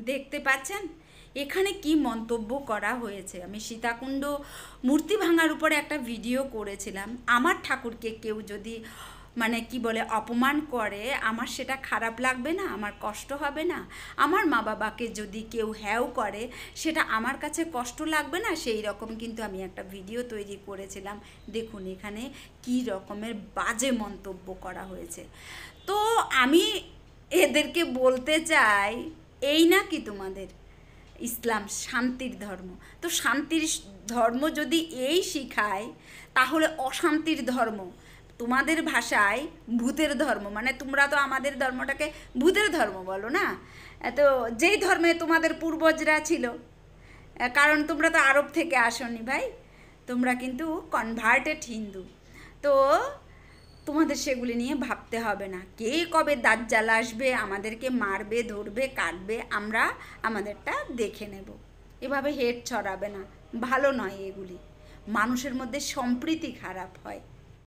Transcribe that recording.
দেখতে পাচ্ছেন এখানে কি মন্তব্য করা হয়েছে। আমি সীতাকুণ্ড মূর্তি ভাঙার উপরে একটা ভিডিও করেছিলাম। আমার ঠাকুরকে কেউ যদি মানে কি বলে অপমান করে, আমার সেটা খারাপ লাগবে না? আমার কষ্ট হবে না? আমার মা বাবাকে যদি কেউ হ্যাও করে, সেটা আমার কাছে কষ্ট লাগবে না? সেই রকম কিন্তু আমি একটা ভিডিও তৈরি করেছিলাম। দেখুন এখানে কি রকমের বাজে মন্তব্য করা হয়েছে। তো আমি এদেরকে বলতে চাই, এই না কি তোমাদের ইসলাম শান্তির ধর্ম? তো শান্তির ধর্ম যদি এই শিখায়, তাহলে অশান্তির ধর্ম তোমাদের ভাষায় ভূতের ধর্ম, মানে তোমরা তো আমাদের ধর্মটাকে ভূতের ধর্ম বলো না? তো যেই ধর্মে তোমাদের পূর্বজরা ছিল, কারণ তোমরা তো আরব থেকে আসনি ভাই, তোমরা কিন্তু কনভার্টেড হিন্দু। তো তোমাদের সেগুলি নিয়ে ভাবতে হবে না। কে কবে দাজ্জাল আসবে, আমাদেরকে মারবে, ধরবে, কাটবে, আমরা আমাদেরটা দেখে নেব। এভাবে হেড ছড়াবে না, ভালো নয় এগুলি। মানুষের মধ্যে সম্প্রীতি খারাপ হয়।